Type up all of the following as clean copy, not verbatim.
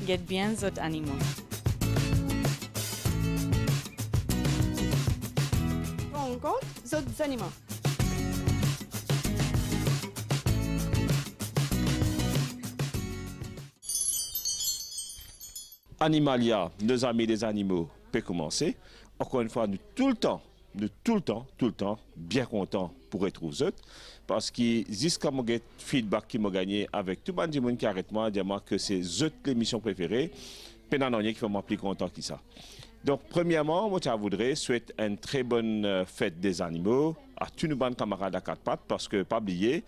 get bien zot animaux. Encore, zot animaux. Animalia, nos amis des animaux, peut commencer. Encore une fois, nous tout le temps, bien content pour retrouver eux. Parce que jusqu'à mon feedback qui m'a gagné avec tout le monde qui arrête moi, dire que c'est eux l'émission préférée. Pendant qui fait moi plus content que ça. Donc, premièrement, moi, je voudrais souhaiter une très bonne fête des animaux à tous nos bonnes camarades à quatre pattes, parce que, pas oublier,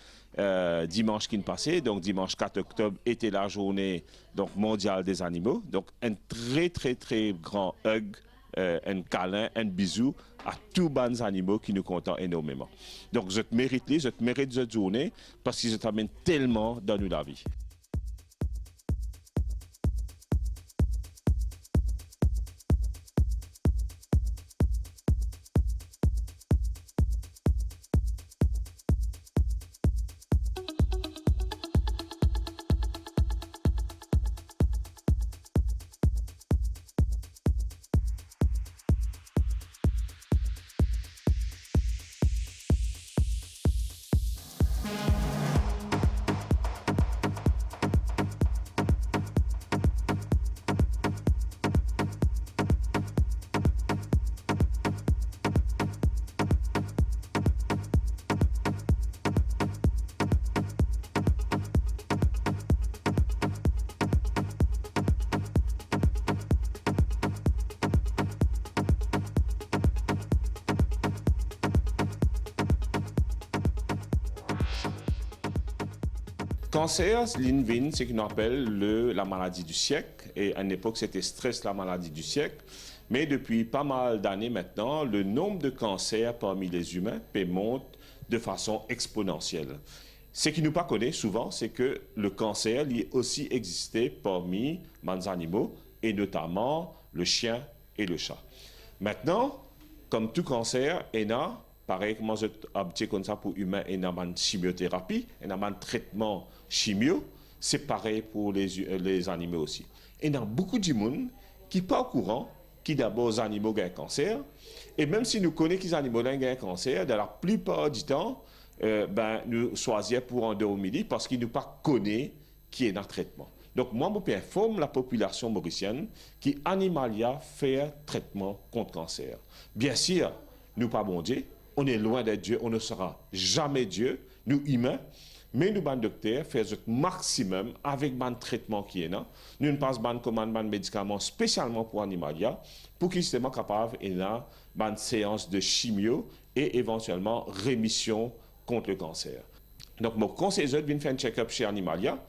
dimanche qui est passé, donc dimanche 4 octobre, était la journée donc, mondiale des animaux. Donc, un très grand hug, un câlin, un bisou à tous les bonnes animaux qui nous comptent énormément. Donc, je te mérite cette journée, parce que je t'amène tellement dans la vie. Cancer, l'INVIN, c'est ce qu'on appelle la maladie du siècle. Et à une époque, c'était stress, la maladie du siècle. Mais depuis pas mal d'années maintenant, le nombre de cancers parmi les humains monte de façon exponentielle. Ce qui nous pas connaît souvent, c'est que le cancer lui aussi existait parmi les animaux, et notamment le chien et le chat. Maintenant, comme tout cancer, il y a pareil, comment je obtiens comme ça pour humains, et dans une chimiothérapie, et dans un traitement chimio, c'est pareil pour les animaux aussi. Et il y a beaucoup de monde qui ne sont pas au courant qui d'abord les animaux ont un cancer, et même si nous connaissons que les animaux ont un cancer, dans la plupart du temps, nous choisissons pour endormir parce qu'ils ne pas connaissent qui est dans le traitement. Donc moi, je informe la population mauricienne qui Animalia fait un traitement contre le cancer. Bien sûr, nous pas bon Dieu. On est loin d'être Dieu, on ne sera jamais Dieu, nous humains, mais nous, docteurs, faisons le maximum avec le traitement qui est là. Nous passons une commande de médicaments spécialement pour Animalia, pour qu'ils soient capables de une séance de chimio et éventuellement rémission contre le cancer. Donc, mon conseil de venir faire un check-up chez Animalia,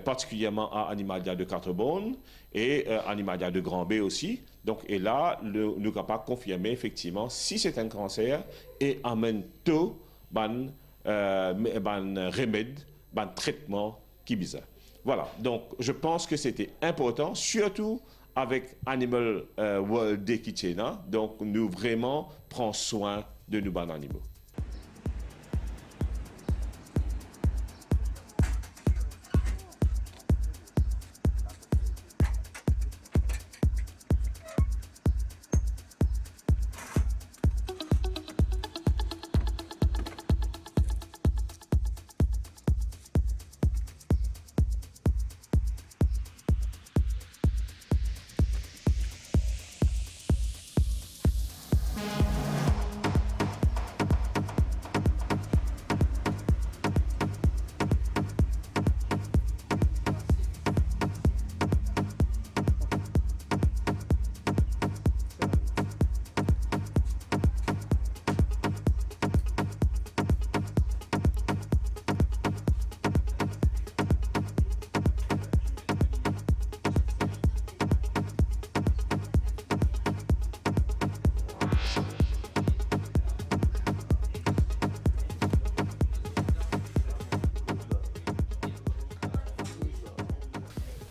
particulièrement à Animalia de Quatre-Bornes et Animalia de Grand B aussi. Donc, et là, nous sommes capables de confirmer effectivement si c'est un cancer et amène tout ban remède, ban traitement qui bizarre. Voilà. Donc, je pense que c'était important, surtout avec Animal World Day qui est là. Donc, nous vraiment prenons soin de nos ban animaux.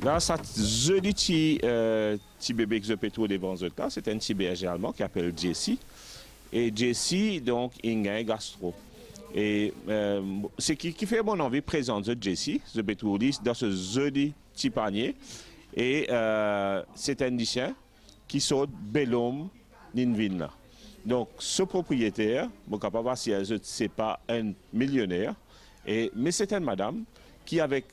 Là, ça joli petit bébé que je peux trouver devant eux là, c'est un petit berger allemand qui s'appelle Jessie. Et Jessie, donc, il a un gastro. Et ce qui fait mon envie de présenter Jessie, je peux trouver dans ce joli petit panier. Et c'est un chien qui saute Bellum Ninvin là. Donc, ce propriétaire, je ne sais pas si ce n'est pas un millionnaire, mais c'est une madame qui, avec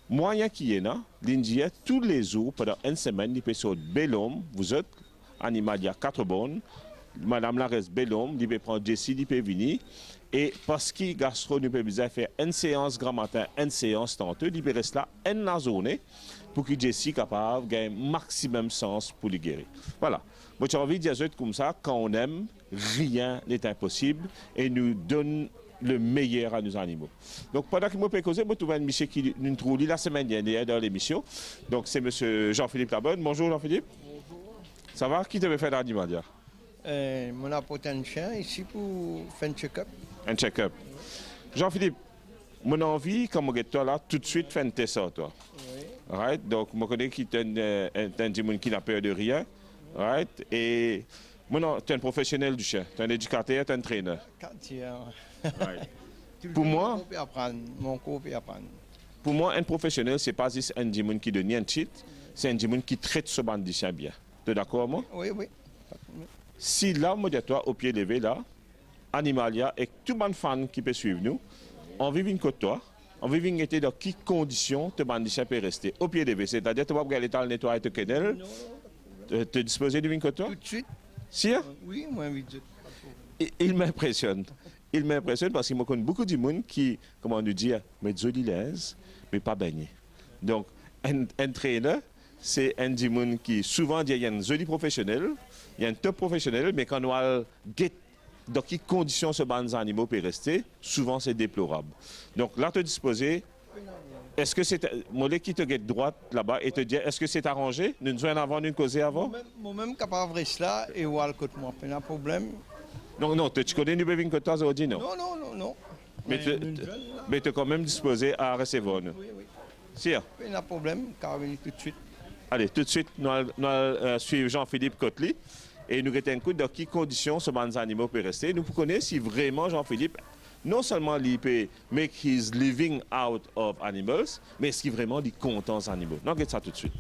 moyen qui est là, l'Indien, tous les jours, pendant une semaine, il peut sauter Bellum, vous êtes animal, il y a 4 bonnes, madame la reste Bellum, il peut prendre Jessie, il peut venir, et parce qu'il gastro, il peut faire une séance grand matin, une séance tantôt, il peut rester là une la journée pour que Jessie soit capable de gagner maximum sens pour le guérir. Voilà. Moi, j'ai envie de dire comme ça, quand on aime, rien n'est impossible et nous donne le meilleur à nos animaux. Donc, pendant que je peux causer, je trouve un monsieur qui nous trouve la semaine dernière dans l'émission. Donc, c'est M. Jean-Philippe Labonne. Bonjour, Jean-Philippe. Bonjour. Ça va? Qui devait faire l'animal? Mon apporte un chien ici pour faire un check-up. Un check-up. Jean-Philippe, mon envie, comme je toi là, tout de suite, faire un test à toi. Oui. Right? Donc, je connais qui est un monde qui n'a peur de rien. Right? Et maintenant, tu es un professionnel du chien, tu es un éducateur, tu es un entraîneur. Right. Pour moi, pour moi, un professionnel, ce n'est pas juste un démon qui donne un cheat, c'est un démon qui traite ce bandit chien bien. Tu es d'accord, moi? Oui, oui. Si là, moi, toi, au pied levé, là, Animalia, et tout le monde fan qui peut suivre nous, on vit une côte toi, on vit une dans quelles conditions ce bandit chien peut rester au pied levé. C'est-à-dire, tu vas regarder le nettoyer de kennel. Te disposer de Vincoto? Tout de suite. Si? Oui, moi, vite. Il m'impressionne. Il m'impressionne parce qu'il me connaît beaucoup de monde qui, comment nous dire, met joli l'aise, mais pas baigné. Donc, un entraîneur, c'est un monde qui souvent dit il y a un joli professionnel, il y a un top professionnel, mais quand on a dans quelles conditions ce banc animaux peut rester, souvent c'est déplorable. Donc là, te disposer. Est-ce que c'est moi qui te guette droite là-bas et te dit est-ce que c'est arrangé? Nous nous en avons une causée avant? Moi-même capable de rester là et voir le côté moi. Pas de problème. Non, tu connais nous bevons que toi aujourd'hui non? Non. Mais tu es quand même disposé à recevoir nous. Oui. Si. Pas de problème, car venir tout de suite. Allez, tout de suite, nous allons suivre Jean-Philippe Cotely et nous mettons un coup dans quelles conditions ce banc animaux peut rester. Nous connaissons si vraiment Jean-Philippe non seulement il peut make his living out of animals, mais est-ce qu'il vraiment est content des animaux? Non, regarde ça tout de suite.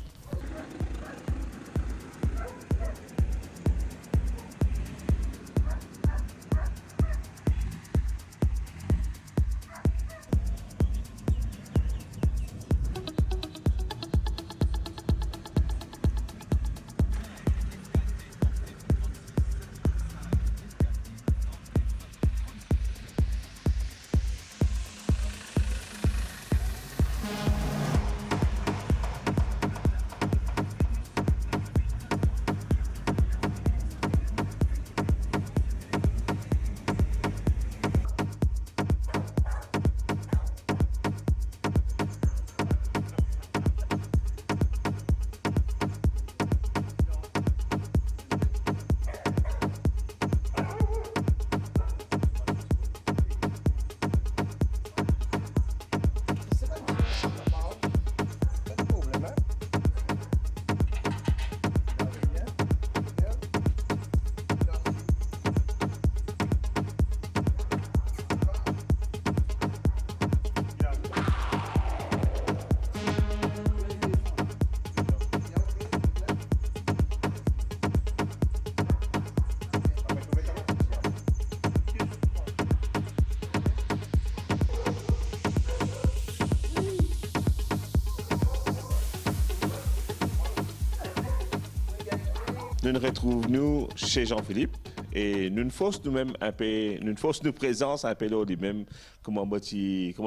Nous nous retrouvons chez Jean-Philippe et nous forçons nous-mêmes un peu, nous forçons nos présences un peu là lui-même comment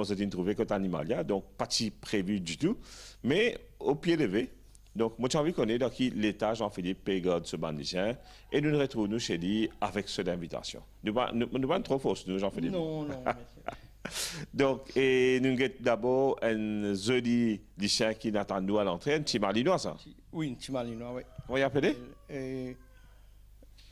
ça trouvé cet animal donc pas si prévu du tout, mais au pied levé. Donc moi j'ai envie de connaître dans qui l'état Jean-Philippe Pégode ce bandicien et nous nous retrouvons chez lui avec cette invitation. Nous ne pas trop force nous Jean-Philippe. Non. Donc, et nous avons d'abord un joli chien qui n'attend nous à l'entrée, un petit malinois, ça? Oui, un petit malinois, oui. On y appelé?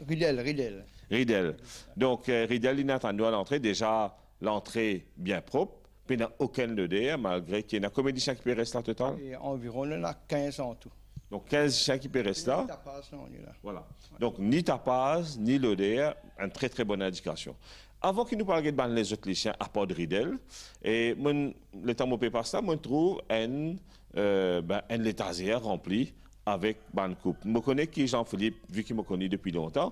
Ridel. Donc, Ridel, il n'attend nous à l'entrée. Déjà, l'entrée bien propre, puis il n'y a aucun odeur, malgré qu'il y a combien de chiens qui peut rester là total? Et environ, il y en a 15 en tout. Donc, 15 chiens qui peut rester là. Ni tapas, non, il y en a. Voilà. Donc, ni tapas, ni l'odeur, une très très bonne indication. avant qu'il nous parle de les autres chiens à part de Ridel, et le temps où on passe ça, je trouve un létasière rempli avec ban coupe. Je connais qui Jean-Philippe, vu qu'il me connaît depuis longtemps,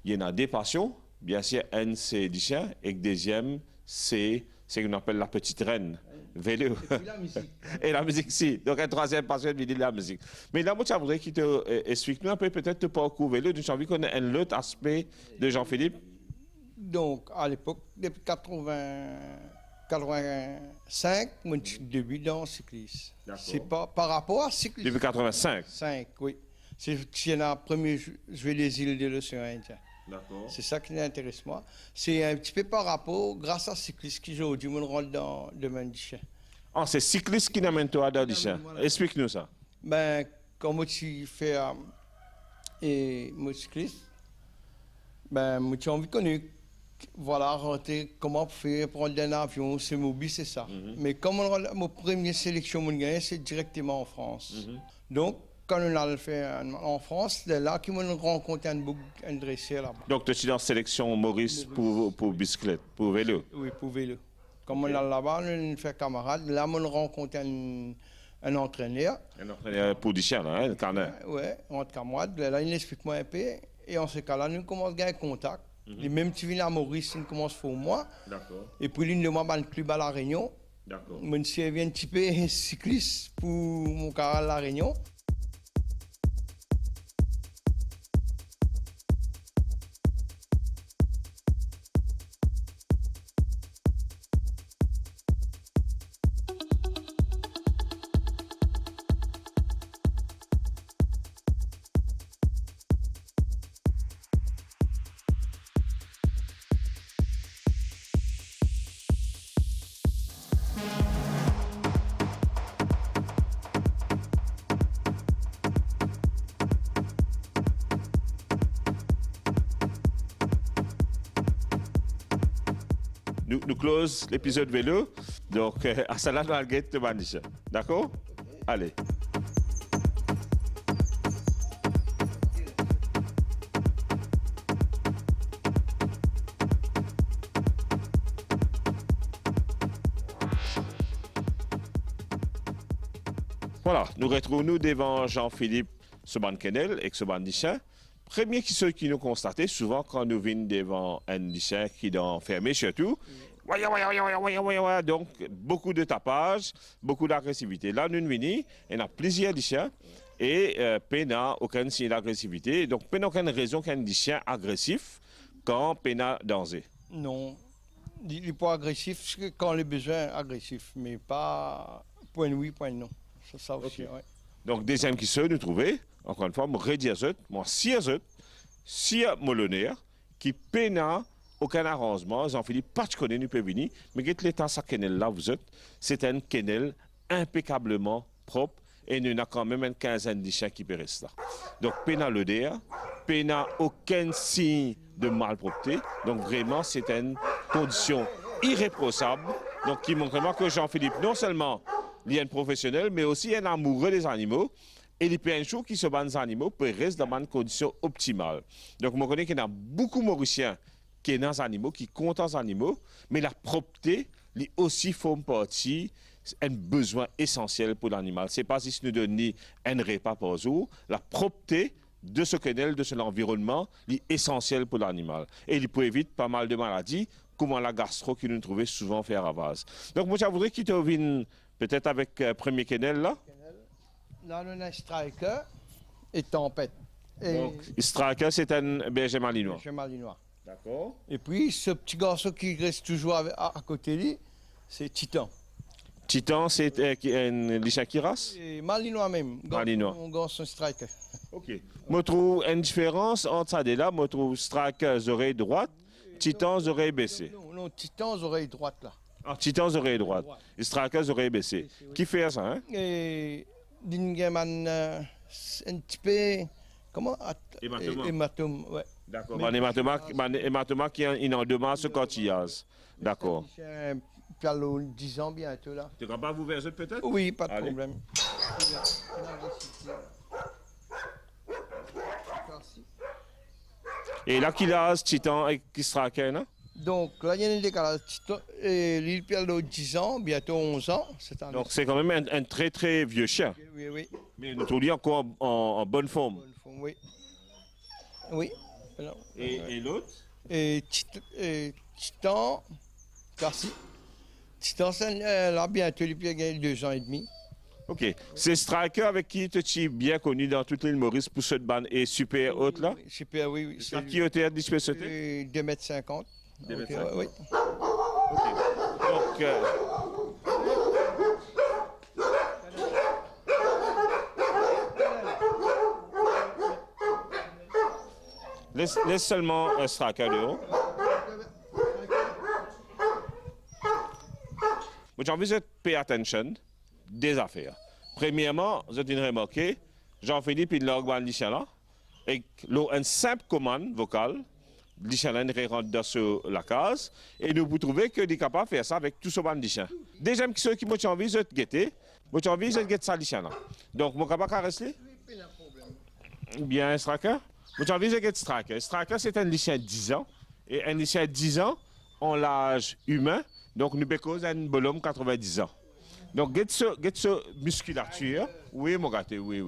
il y en a des passions. Bien sûr, un, c'est du chien, et le deuxième, c'est ce qu'on appelle la petite reine. Vélo. Et puis la musique. Et la musique, si. Donc, un troisième passion, il dit la musique. Mais là, moi, je voudrais qu'il te explique nous un peu, peut-être, te parcours vélo. J'ai envie qu'on ait un autre aspect de Jean-Philippe. Donc, à l'époque, depuis 85, mon début dans le cyclisme. D'accord. C'est pas par rapport à cyclisme. Depuis 85. 5, oui. C'est le premier jouer les îles de l'océan Indien. D'accord. C'est ça qui m'intéresse moi. C'est un petit peu par rapport, grâce à cyclisme qu'aujourd'hui, je rentre dans le domaine du chien. Ah, c'est cycliste qui n'amène toi dans le chien. Voilà. Explique-nous ça. Ben, quand moi tu fais mon cycliste, ben, moi j'ai envie de connaître, voilà, rentrer, comment faire, prendre un avion, c'est mobile, c'est ça. Mais comme ma première sélection, mon gagné, c'est directement en France. Donc, quand on a le fait en France, c'est là qu'on rencontre un dresseur là-bas. Donc, tu es dans la sélection Maurice pour bicyclette, pour vélo. Oui, pour vélo. Comme on est là-bas, on fait camarade. Là, on rencontre un entraîneur. Un entraîneur pour du chien, là, un canard. Oui, entre camarades. Là, il explique-moi un peu. Et en ce cas-là, nous commençons à gagner contact. Et même si viens à Maurice, il commence pour moi. D'accord. Et puis, il nous demande un club à La Réunion. D'accord. Moi, je suis un petit peu cycliste pour mon carrière à La Réunion. Nous close l'épisode vélo. Donc, à ça là, nous de Manisha. D'accord? Allez. Voilà, nous retrouvons-nous devant Jean-Philippe Soban-Kenel et Soban-Dichin. Premier qui nous constatait, souvent quand nous venons devant un Dichin qui est enfermé surtout, donc beaucoup de tapage, beaucoup d'agressivité. Là, nous venons, il y a plusieurs Dichins et n'a aucun signe d'agressivité. Donc, n'a aucune raison qu'un Dichin agressif quand n'a danger. Non. Il n'est pas agressif quand le besoin agressif, mais pas point oui, point non. C'est ça aussi, Okay. ouais. Donc, deuxième qui se nous trouver, encore une fois, je redis à eux, moi, si Molonaire, qui n'a aucun arrangement, Jean-Philippe, pas de connaître, nous peut venir, mais que l'état ça kennel là, vous êtes, c'est un kennel impeccablement propre et nous avons quand même une quinzaine de chiens qui périssent là. Donc, pena l'odeur, pena aucun signe de malpropreté, donc vraiment, c'est une condition irréprochable, donc qui montre vraiment que Jean-Philippe, non seulement il est un professionnel, mais aussi un amoureux des animaux. Et il peut un jour qui se bat des animaux pour rester dans une condition optimale. Donc, je connais qu'il y a beaucoup de Mauriciens qui sont dans les animaux, qui comptent les animaux, mais la propreté, lui aussi, fait partie un besoin essentiel pour l'animal. Ce n'est pas si nous donnons un repas par jour. La propreté de ce canal, de son environnement, est essentielle pour l'animal. Et il peut éviter pas mal de maladies, comme la gastro qui nous trouvait souvent faire avance. Donc, moi, je voudrais qu'il te revienne peut-être avec le premier canal là. Là, on a un striker et tempête. Et Donc, Striker, c'est un berger malinois. berger malinois. D'accord. Et puis, ce petit garçon qui reste toujours à côté de lui, c'est Titan. Titan, c'est un lichin qui race. Et malinois même. Malinois. Mon garçon striker. OK. Je trouve une différence entre ça et là. Je trouve Striker, oreilles droites, Titan, oreilles baissées. Non, Titan, oreilles droites là. Ah, Titan, oreilles droites. Et Striker, oreilles baissées. Qui fait ça, hein? Et Dingaman, un petit peu. Comment? Hématome. Hématome, ouais. D'accord. Mais- Un hématoma qui est en demande ce cotillage. D'accord. C'est un pialo 10 ans bientôt là. Tu ne pas vous verser peut-être? Oui, pas de Allez. problème. Et là, qu'il a Titan et qui Striker, non? Donc là, il y a un décalage. Il perd 10 ans, bientôt 11 ans. Donc c'est quand même un très très vieux chien. Oui, oui. Mais nous trouvons encore en bonne forme. Bonne forme, oui. Oui. Alors, Et l'autre? Titan, merci. Titan, là, bientôt, il perd 2 ans et demi. Ok. C'est Striker avec qui tu es bien connu dans toute l'île Maurice pour cette bande et super haute là? Oui, super, oui. Oui. C'est qui était dispersé? 2,50 m. 2,50 m. Oui. Ok. Donc, laisse seulement un Striker dehors. J'ai envie de payer attention des affaires. Premièrement, vous avez remarqué, Jean-Philippe, il a augmenté là, et une simple commande vocale, l'Ichalin rentre dans la case, et nous vous trouvez qu'il est capable de faire ça avec tout ce band d'Ichalin. Deuxième question qui m'a envie de guetter, j'ai envie de guetter ça l'Ichalin. Donc, mon capable de rester? Bien, Stracker? J'ai envie de guetter Stracker. Stracker, c'est un lycéen de 10 ans, et un lycéen de 10 ans, en l'âge humain, donc nous bécause un bonhomme 90 ans. Donc, get ce musculature. Oui, mon gâté, oui.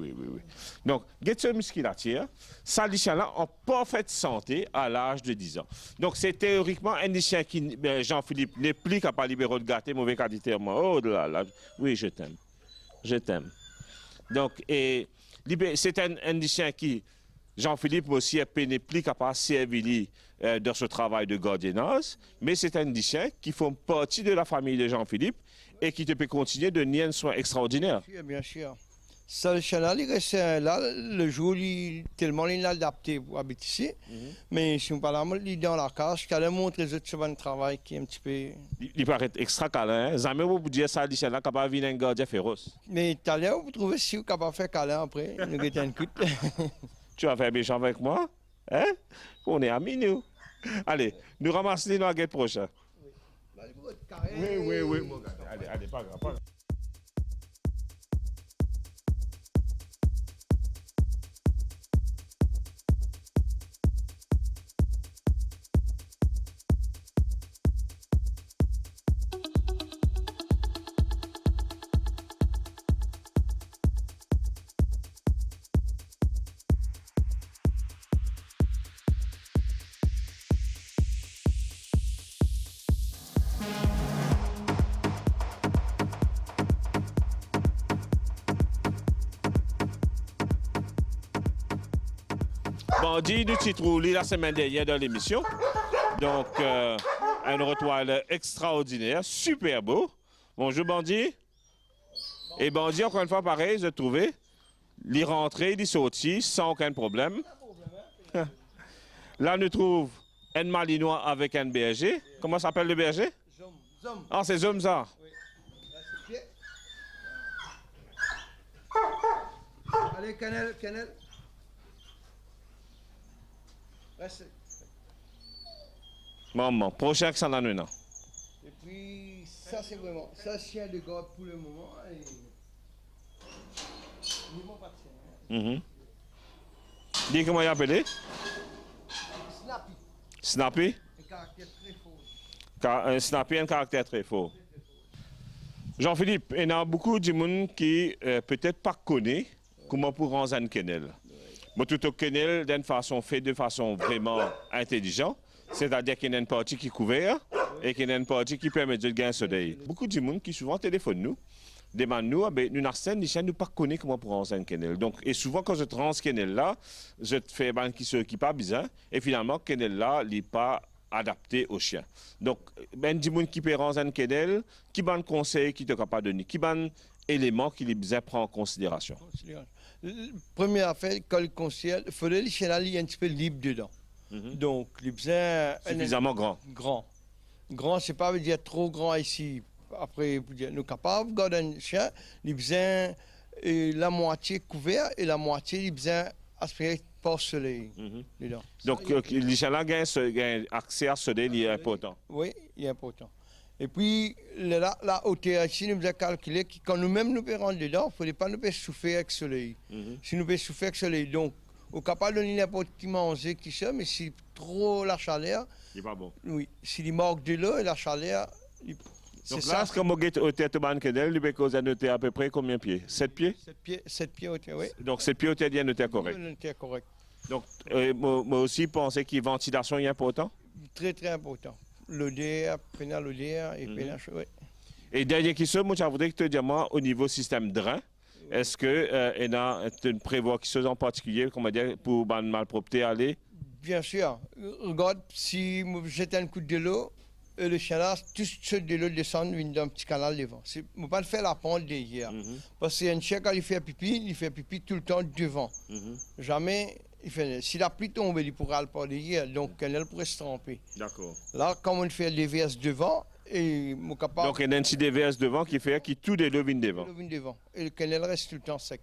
Donc, get ce musculature. Ça, les chiens-là, en parfaite santé à l'âge de 10 ans. Donc, c'est théoriquement un des chiens qui, Jean-Philippe, n'est plus capable de libérer de gâter, mauvais qualité. Oh là là. Oui, je t'aime. Je t'aime. Donc, et c'est un des chiens qui, Jean-Philippe aussi, n'est plus capable de servir dans ce travail de gardiennage, mais c'est un des chiens qui font partie de la famille de Jean-Philippe et qui te peut continuer de nier un soin extraordinaire. Bien sûr. Ça, le chien-là, il reste là, le jour, tellement il l'a adapté pour habiter ici. Mais si on parle il est dans la cage, je vais montrer les autres chevaux de travail qui est un petit peu... Il paraît extra câlin. Hein? Jamais vous dire ça, le chien-là, capable de venir un gardien féroce. Mais tout à l'heure, vous trouvez si vous êtes capable de faire câlin après, nous mettons un coup. Tu vas faire méchant avec moi? Hein? On est amis, nous. Allez, nous ramassons les nuggets prochains. Oui, mon gars. Allez, pas grave. Bandit, nous t'y trouvons la semaine dernière dans l'émission. Donc, un rottweiler extraordinaire, super beau. Bonjour, Bandit. Et Bandit, encore une fois, pareil, je trouvé. Il est rentré, il est sorti sans aucun problème. Là, nous trouvons un Malinois avec un berger. Comment s'appelle le berger? Zom. Ah, c'est Zom, ça. Oui. Allez, cannelle. Reste. Maman, prochain que ça en a un an. Et puis, ça c'est vraiment, ça chien de garde pour le moment. Et... Ils vont partir. Dis comment il est appelé? Snappy. Snappy? Un caractère très fort. Un Snappy a un caractère très fort. Jean-Philippe, il y a beaucoup de monde qui peut-être pas connaît comment pour rendre un kennel. Mais tout au kennel d'une façon fait de façon vraiment intelligente, c'est-à-dire qu'il y a une partie qui est couverte et qu'il y a une partie qui permet de gagner un soleil. Beaucoup de monde qui souvent téléphone nous, demande nous, nous n'avons ni ne pas connaître comment pour rendre un kennel. Donc, et souvent quand je te rends ce kennel là, je te fais un qui pas bizarre et finalement kennel là, il n'est pas adapté au chien. Donc, ben du monde qui peut rendre un kennel, qui ban conseil qui te capable de donner, qui ban éléments qu'il est besoin prendre en considération. Première affaire, quand le conseil, il faudrait les chiens là, il y a un petit peu libre dedans. Donc, il besoin suffisamment grand. Grand, c'est pas veut dire trop grand ici. Après, nous sommes capables de garder un chien, il besoin la moitié couvert et la moitié il besoin aspiré par soleil dedans. Donc, les chiens là gagnent accès à soleil, il est important. Oui, il est important. Et puis, la hauteur ici, nous avons calculé que quand nous-mêmes nous rentrons dedans, il ne faut pas nous souffrir avec le soleil. Si nous pouvons souffrir avec le soleil, donc, Au capable de donner n'importe qui manger qui ça, mais si trop la chaleur, Il n'est pas bon. oui, s'il manque de l'eau et la chaleur, c'est Donc là, ça. comme on est au tête de Banquedel, il peut noter à peu près combien de pieds? 7 pieds? 7 pieds au oui. Donc 7 pieds au tête, il y a noté correct. C'est correct. Donc, moi aussi, pensais que la ventilation est important. Très, très important. L'odeur, pénal l'odeur et pénal chaud, oui. Et dernière question, moi, je voudrais que tu dises moi, au niveau système drain, est-ce que tu prévois quelque chose en particulier, comment dire, pour la malpropreté aller? Bien sûr. Regarde, si je jette un coup de l'eau, le chien là, tout ce de l'eau descend dans un petit canal devant. Je ne peux pas le faire la pente derrière. Parce que un chien, quand il fait pipi tout le temps devant. Jamais, il fait. Si la pluie tombe, il pourra le pas derrière. Donc, le canal pourrait se tremper. D'accord. Là, quand on fait les verses devant, et mon capable. Donc, il y a un petit déverse devant qui fait que tout de l'eau vient devant. Devant. Et le canal reste tout le temps sec.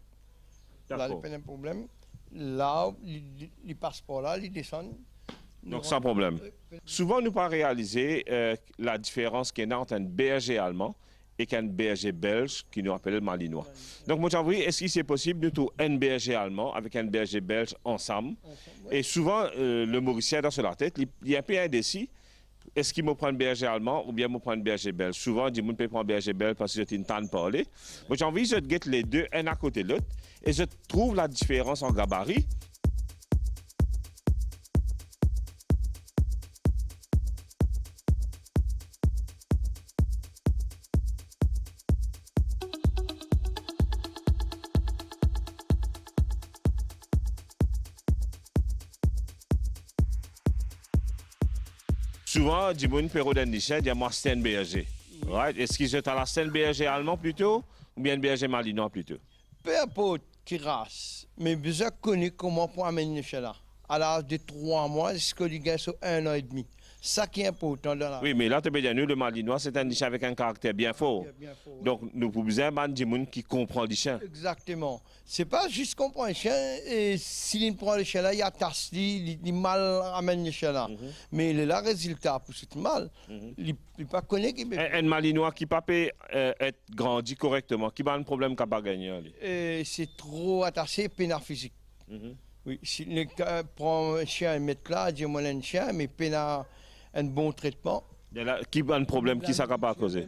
Là, il D'accord. n'y a pas de problème. Là, il passe par là, il descend. Donc, sans problème. Souvent, nous pas réaliser la différence qu'il y a entre un berger allemand et qu'un berger belge qui nous appelle le malinois. Donc, moi, j'ai est-ce qu'il c'est possible de trouver un berger allemand avec un berger belge ensemble? Et souvent, le Mauricien dans la tête, il y a un peu indécis. Est-ce qu'il me prend un berger allemand ou bien me prend un berger belge? Souvent, on dit que je prends un berger belge parce que j'ai une tente parler. Moi, j'ai envie de get les deux, un à côté de l'autre, et je trouve la différence en gabarit. Souvent, du monde peut redonner moi c'est un berger. Right? Est-ce qu'ils sont à la scène berger allemand plutôt ou bien berger malinois plutôt? Peu importe qui race, mais besoin de connaître comment pour amener le chien là. À l'âge de 3 mois, jusqu'à lui gagne sur 1 an et demi. Ça qui est important dans la. Oui, mais là, tu peux dire, nous, le malinois, c'est un chien avec un caractère bien fort. Bien fort, oui. Donc, nous pouvons besoin de monde qui comprend le chien. Exactement. C'est pas juste qu'on prend un chien et s'il prend le chien là, il attache, il mal amène le chien là. Mais il est là, résultat, pour ce mal, il ne pas connaître qu'il Un malinois qui ne peut pas être grandi correctement, qui a un problème qu'il n'a pas gagné. c'est trop attaché, pénal physique. Oui, si le gars prend un chien et met là, dis-moi un chien, mais pénal un bon traitement. Qui a un problème, qui ça pas causé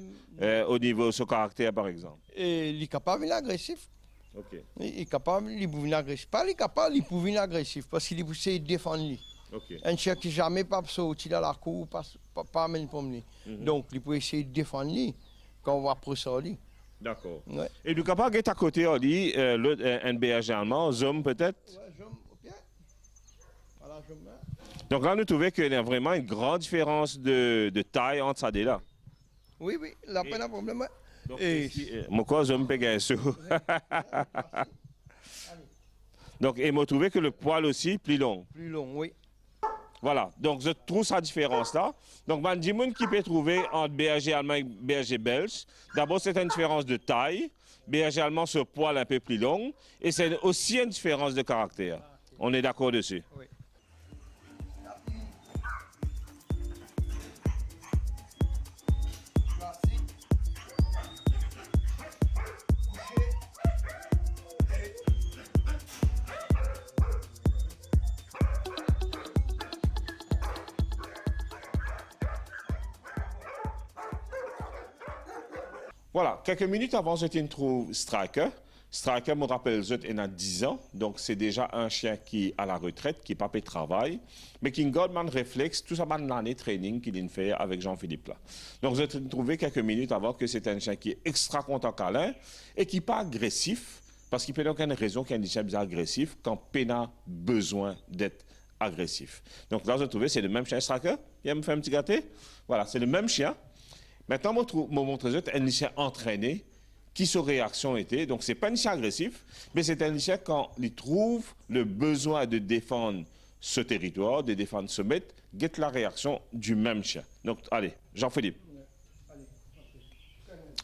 au niveau de son caractère, par exemple. Et il est capable, il est agressif. OK. Il est capable, il peut venir agressif. Pas il est capable, il peut venir agressif parce qu'il peut essayer de défendre lui. OK. Un chien qui jamais pas sorti dans la cour, pas même promener. Donc il peut essayer de défendre lui quand on va après lui. D'accord. Ouais. Et du capable à côté, on dit, un berger allemand, Zoom peut-être. Ouais, j'aime, ok. Voilà, j'aime bien. Donc là, nous trouvons qu'il y a vraiment une grande différence de taille entre ça et là. Oui, là, pas de problème. Ouais. Donc, Et- mon quoi, Zoom peut gagner ça. Donc, et moi, trouvé que le poil aussi plus long. Plus long, oui. Voilà, donc je trouve sa différence là. Donc, ben, du monde qui peut trouver entre berger allemand et berger belge. D'abord, c'est une différence de taille. Berger allemand, ce poil un peu plus long. Et c'est aussi une différence de caractère. On est d'accord dessus. Oui. Voilà, quelques minutes avant, je trouve Striker. Striker me rappelle, il a 10 ans, donc c'est déjà un chien qui est à la retraite, qui n'a pas fait de travail, mais qui garde un réflexe, tout ça, l'année training qu'il a fait avec Jean-Philippe là. Donc, je trouvé quelques minutes avant que c'est un chien qui est extra content câlin et qui n'est pas agressif, parce qu'il peut donc une raison qu'il y a un chien bizarre agressif quand il a besoin d'être agressif. Donc là, je trouvais c'est le même chien Striker. Il me fait un petit gâté. Voilà, c'est le même chien. Maintenant, je montre un chien entraîné qui sa réaction était. Donc, ce n'est pas un chien agressif, mais c'est un chien quand il trouve le besoin de défendre ce territoire, de défendre ce maître, guette la réaction du même chien. Donc, allez, Jean-Philippe.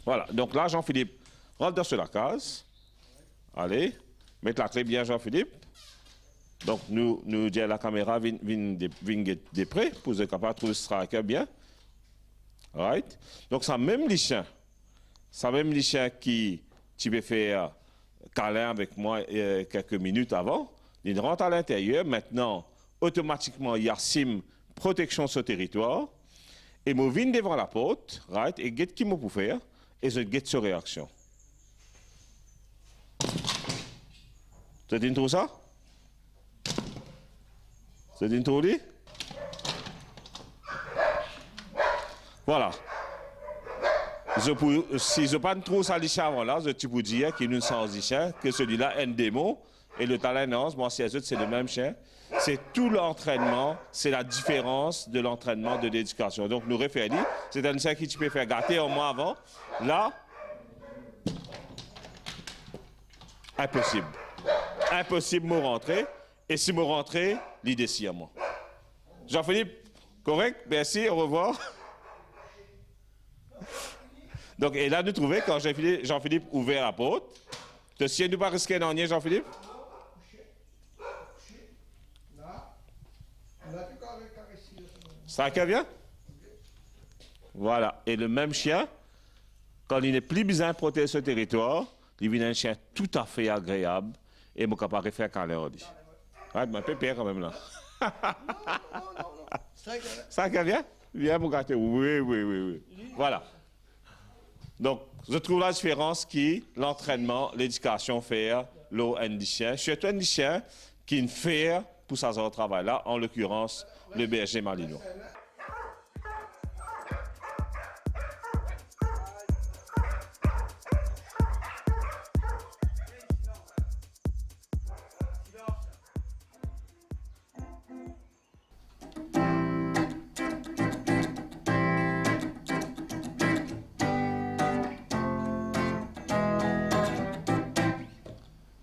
Voilà, donc là, Jean-Philippe rentre dans la case. Allez, mettez-la très bien, Jean-Philippe. Donc, nous disons à la caméra, viens de près pour être capable de trouver ce tracker bien. Right? Donc, ça même les chiens qui tu peux faire câlin avec moi quelques minutes avant, Il rentre à l'intérieur. Maintenant, automatiquement, il y a SIM protection sur le territoire. Et je viens devant la porte, right, et je qui pour faire, et je guette sur réaction. Tu as dit ça? Tu as dit tout? Voilà. Si je ne pas trop ça avant là, je peux dire qu'il y a une sans chien, que celui-là est un démo, et le talent, moi, c'est le même chien. C'est tout l'entraînement, c'est la différence de l'entraînement de l'éducation. Donc, nous référons, c'est un chien qui tu peux faire gâter un mois avant. Là, impossible. Impossible de me rentrer. Et si me rentrer, l'idée c'est à moi. Jean-Philippe, correct? Merci, au revoir. Donc, et là, nous trouvons, quand Jean-Philippe ouvert la porte, si nous pas risquer d'en Jean-Philippe? Ça va bien? Voilà. Et le même chien, quand il n'est plus besoin de protéger ce territoire, il vient un chien tout à fait agréable et je suis capable de faire quand l'heure dit. Ouais, mais un peu pire quand même là. Non. Ça va bien? Viens, mon gâteau. Oui. Voilà. Donc, je trouve la différence qui, l'entraînement, l'éducation fait l'eau du chien. Je suis un du chien qui fait pour ça au travail là, en l'occurrence, le berger malinois.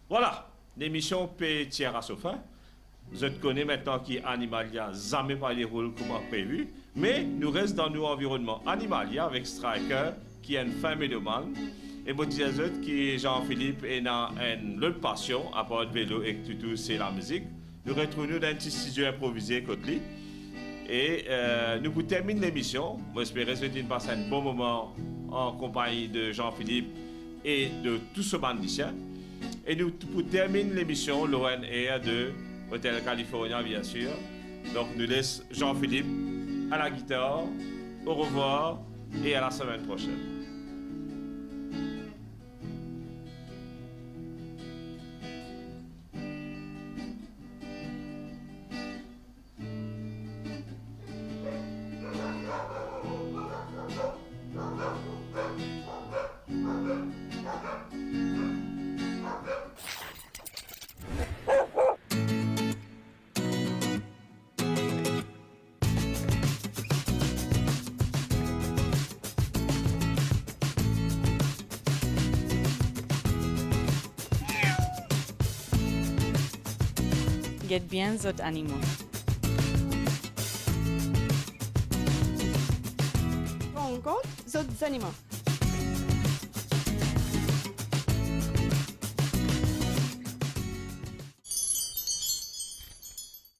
Voilà, l'émission peut tirer à sa fin. Je te connais maintenant qui est Animalia, jamais pas les rôles comme prévu, mais nous reste dans nos environnements Animalia avec Striker, qui est une femme médomane, et moi disais qui est Jean-Philippe et dans une autre passion, à part le vélo et tout, c'est la musique. Nous retrouvons dans un petit studio improvisé côté. Et nous pour terminer l'émission, moi j'espère que tu passes un bon moment en compagnie de Jean-Philippe et de tout ce bandicien. Et nous, pour terminer l'émission, l'ON Air de Hôtel California, bien sûr. Donc, nous laisse Jean-Philippe à la guitare. Au revoir et à la semaine prochaine. Get bien zot animaux. Rencontre d'autres animaux.